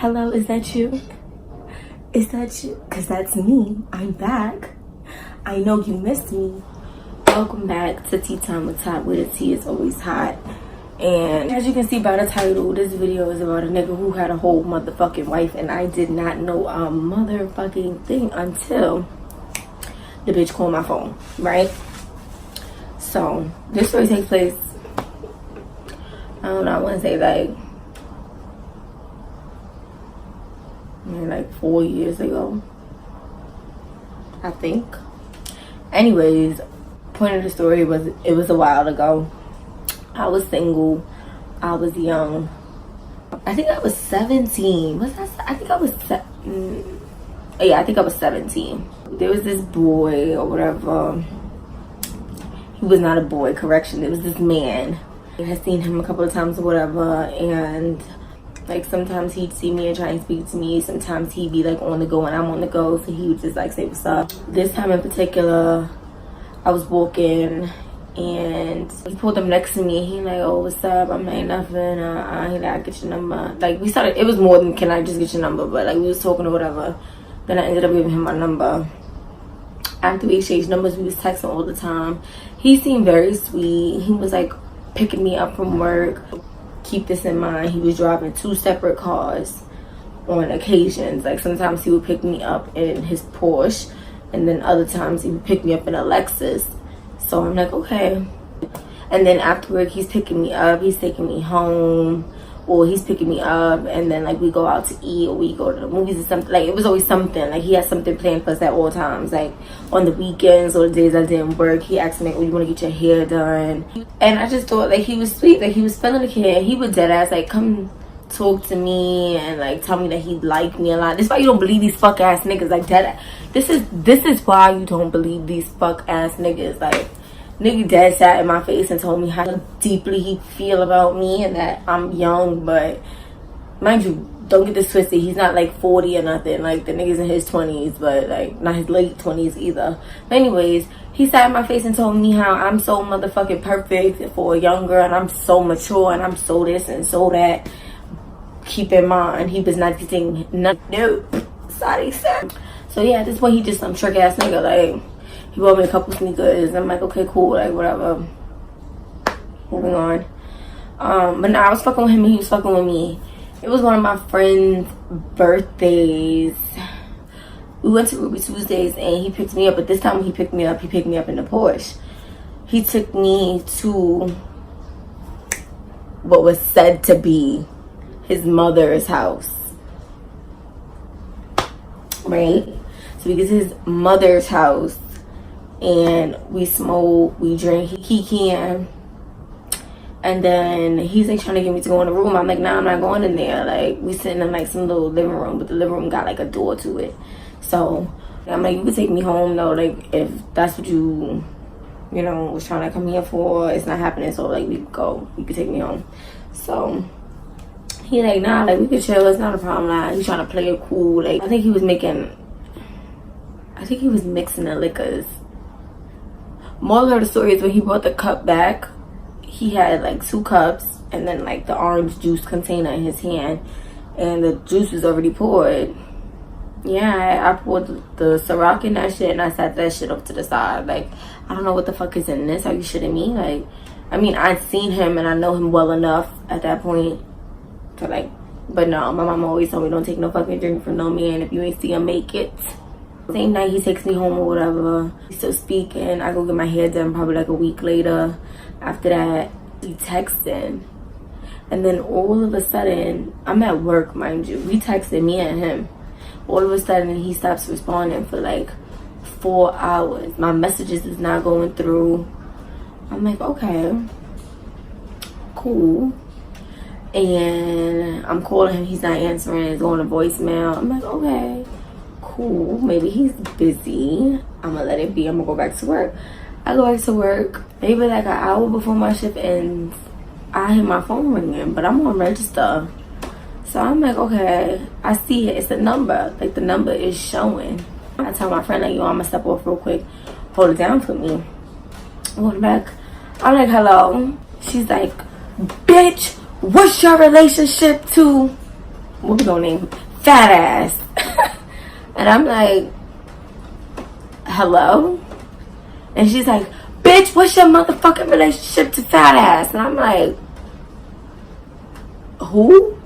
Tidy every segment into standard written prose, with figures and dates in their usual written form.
Hello, is that you? Is that you? Because that's me. I'm back. I know you missed me. Welcome back to Tea Time with Top, where the tea is always hot. And as you can see by the title, this video is about a nigga who had a whole motherfucking wife, and I did not know a motherfucking thing until the bitch called my phone, right? So this story takes place, I don't know, I want to say like 4 years ago, I think. Anyways, point of the story was, it was a while ago. I was single. I was young. I think I was 17. I think I was 17. There was this boy or whatever. He was not a boy, correction. It was this man. I had seen him a couple of times or whatever, and like sometimes he'd see me and try and speak to me. Sometimes he'd be like on the go and I'm on the go, so he would just like say what's up. This time in particular, I was walking and he pulled up next to me. He like, oh, what's up? I'm like, nothing. He like, I get your number. Like, we started, it was more than can I just get your number, but like we was talking or whatever. Then I ended up giving him my number. After we exchanged numbers, we was texting all the time. He seemed very sweet. He was like picking me up from work. Keep this in mind, he was driving 2 separate cars on occasions. Like sometimes he would pick me up in his Porsche, and then other times he would pick me up in a Lexus. So I'm like, okay. And then after work, he's picking me up, he's taking me home, or he's picking me up, and then like we go out to eat, or we go to the movies or something. Like it was always something. Like he had something planned for us at all times. Like on the weekends or the days I didn't work, he asked me, oh, you want to get your hair done? And I just thought like he was sweet. Like he was feeling the kid. He would dead ass like come talk to me and like tell me that he liked me a lot. This is why you don't believe these fuck ass niggas. Like that. This is why you don't believe these fuck ass niggas. Like nigga dead sat in my face and told me how deeply he feel about me and that I'm young, but mind you, don't get this twisted, he's not like 40 or nothing. Like the nigga's in his 20s, but like not his late 20s either. But anyways, he sat in my face and told me how I'm so motherfucking perfect for a young girl, and I'm so mature, and I'm so this and so that. Keep in mind, he was not getting no. Sorry, sir. So yeah, at this point, he just some trick ass nigga. Like he bought me a couple sneakers. I'm like, okay, cool, like whatever. Moving on. But now I was fucking with him and he was fucking with me. It was one of my friend's birthdays. We went to Ruby Tuesdays and he picked me up, but this time when he picked me up in the Porsche. He took me to what was said to be his mother's house. Right? So we get to his mother's house and we smoke, we drink, he can. And then he's like trying to get me to go in the room. I'm like, nah, I'm not going in there. Like we sitting in like some little living room, but the living room got like a door to it. So I'm like, you could take me home though, like if that's what you know, was trying to come here for. It's not happening, so like we could go, you could take me home. So he like, nah, like we could chill, it's not a problem. Like he's trying to play it cool. Like I think he was mixing the liquors. Moral of the story is when he brought the cup back, he had like 2 cups and then like the orange juice container in his hand, and the juice was already poured. Yeah, I poured the Ciroc in that shit and I sat that shit up to the side. Like I don't know what the fuck is in this. Are you shitting me? Like, I mean, I'd seen him and I know him well enough at that point to like, but no, my mom always told me don't take no fucking drink from no man if you ain't see him make it. Same night he takes me home or whatever. He's still speaking. I go get my hair done probably like a week later. After that, he texting. And then all of a sudden, I'm at work, mind you. We texted, me and him. All of a sudden, he stops responding for like 4 hours. My messages is not going through. I'm like, okay, cool. And I'm calling him. He's not answering. It's going to voicemail. I'm like, okay, cool, maybe he's busy. I'm gonna let it be. I'm gonna go back to work. I go back to work maybe like an hour before my shift ends. I hear my phone ringing, but I'm on register, so I'm like, okay, I see it, it's a number, like the number is showing. I tell my friend like, yo, I'm gonna step off real quick, hold it down for me. I go back, I'm like, hello. She's like, bitch, what's your relationship to what we gonna name? Fat ass. And I'm like, hello? And she's like, bitch, what's your motherfucking relationship to fat ass? And I'm like, who?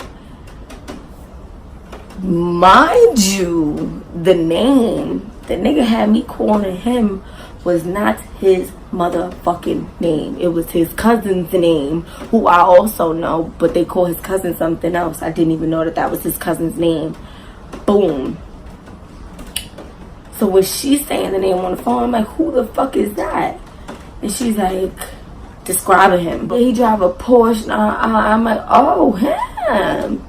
Mind you, the name the nigga had me calling him was not his motherfucking name. It was his cousin's name, who I also know, but they call his cousin something else. I didn't even know that that was his cousin's name. Boom. So when she's saying the name on the phone, I'm like, who the fuck is that? And she's like, describing him. He drive a Porsche. I'm like, oh, him.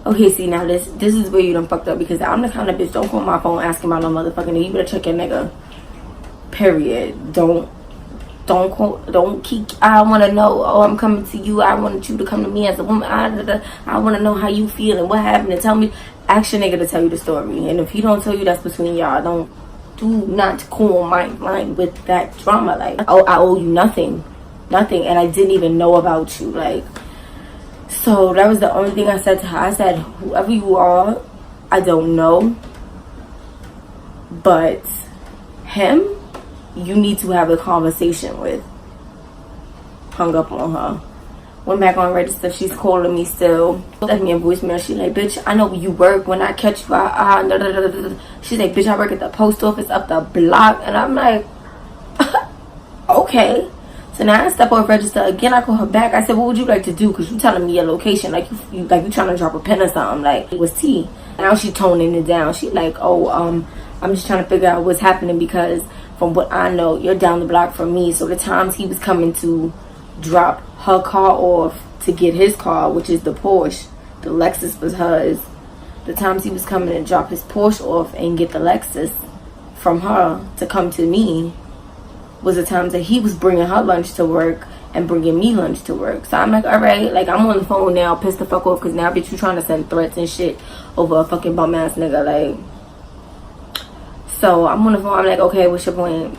Okay, see, now this is where you done fucked up, because I'm the kind of bitch, don't call my phone asking about no motherfucking nigga. You better check your nigga. Period. Don't call, don't keep, I want to know, oh, I'm coming to you, I want you to come to me as a woman, I want to know how you feel and what happened, and tell me, ask your nigga to tell you the story. And if he don't tell you, that's between y'all. Do not call my line with that drama. Like, oh, I owe you nothing, and I didn't even know about you. Like, so that was the only thing I said to her. I said, whoever you are, I don't know, but him, you need to have a conversation with. Hung up on her. Went back on register. She's calling me still. Left me a voicemail. She's like, bitch, I know where you work. When I catch you, she's like, bitch, I work at the post office up the block. And I'm like, okay. So now I step off register again. I call her back. I said, what would you like to do? Because you telling me your location like you trying to drop a pin or something. Like, it was tea. Now she toning it down. She like, oh, I'm just trying to figure out what's happening, because from what I know, you're down the block from me. So the times he was coming to drop her car off to get his car, which is the Porsche, the Lexus was hers. The times he was coming to drop his Porsche off and get the Lexus from her to come to me was the times that he was bringing her lunch to work and bringing me lunch to work. So I'm like, all right, like, I'm on the phone now, pissed the fuck off, because now bitch, you trying to send threats and shit over a fucking bum ass nigga. Like, so I'm on the phone. I'm like, okay, what's your point?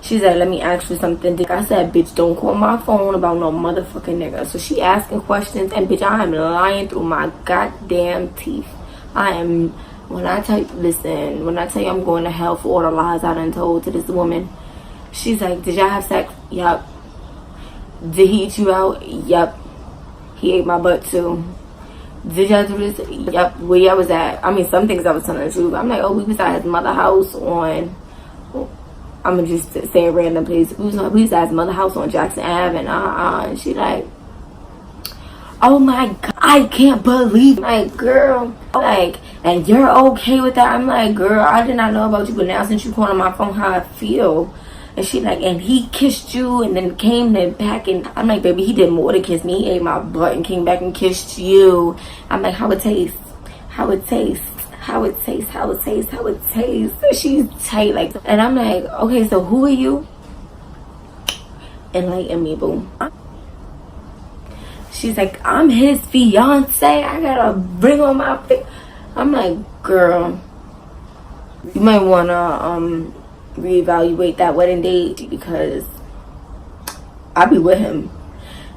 She said, let me ask you something. I said, bitch, don't call my phone about no motherfucking nigga. So she asking questions, and bitch, I am lying through my goddamn teeth. When I tell you I'm going to hell for all the lies I done told to this woman. She's like, did y'all have sex? Yup. Did he eat you out? Yup. He ate my butt too. Did y'all do this? Yup. Where y'all was at? I mean, some things I was telling the truth. I'm like, oh, we was at his mother house on, I'm gonna just say a random place. We was at his mother house on Jackson Ave, and she like, oh my God, I can't believe, like, girl, like, and you're okay with that? I'm like, girl, I did not know about you, but now since you calling my phone, how I feel. And she like, and he kissed you and then came back, and I'm like, baby, he did more than kiss me. He ate my butt and came back and kissed you. I'm like, how it tastes? How it tastes? How it tastes? How it tastes? How it tastes? She's tight, like, and I'm like, okay, so who are you? Enlighten me, boo. She's like, I'm his fiance. I got a ring on my face. I'm like, girl, you might wanna reevaluate that wedding date, because I be with him.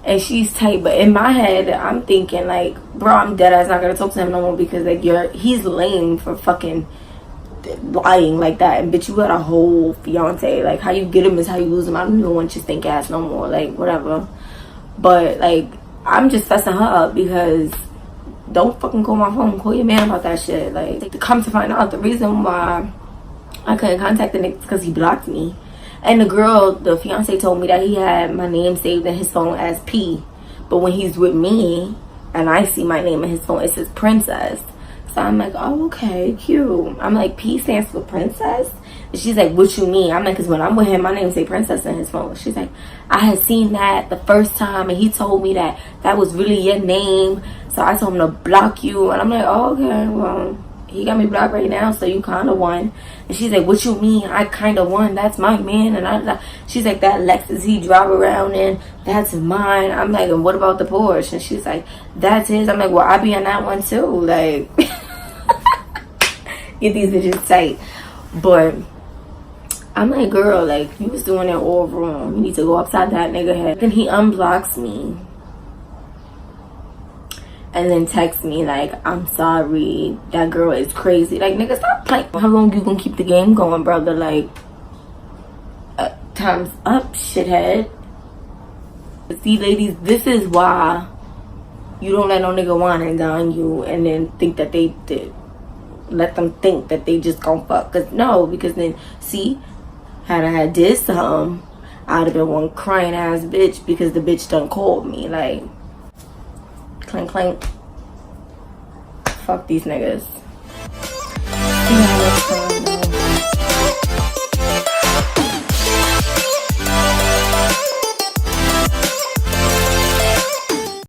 And she's tight, but in my head, I'm thinking like, bro, I'm dead ass not gonna talk to him no more, because like he's lame for fucking lying like that. And bitch, you got a whole fiance. Like, how you get him is how you lose him. I don't even want your stink ass no more. Like, whatever. But like, I'm just fessing her up, because don't fucking call my phone. Call your man about that shit. Like, to come to find out, the reason why I couldn't contact the nigga because he blocked me. And the girl, the fiance, told me that he had my name saved in his phone as P. But when he's with me and I see my name in his phone, it says Princess. So I'm like, oh, okay, cute. I'm like, P stands for Princess? And she's like, what you mean? I'm like, because when I'm with him, my name say Princess in his phone. She's like, I had seen that the first time, and he told me that that was really your name. So I told him to block you. And I'm like, oh, okay, well, he got me blocked right now, so you kind of won. And she's like, what you mean? I kind of won. That's my man. And she's like, that Lexus he drive around in, that's mine. I'm like, and what about the Porsche? And she's like, that's his. I'm like, well, I be on that one too. Like, get these bitches tight. But I'm like, girl, like, you was doing it all wrong. You need to go upside that nigga head. Then he unblocks me. and then text me like, I'm sorry, that girl is crazy. Like, nigga, stop playing. How long you gonna keep the game going, brother? Like, time's up, shithead. See, ladies, this is why you don't let no nigga wine and dine you and then think that they did. Let them think that they just gon' fuck. Cause no, because then, see, had I had did some, I'd have been one crying ass bitch because the bitch done called me. Like, clink clink. Fuck these niggas. See you next time.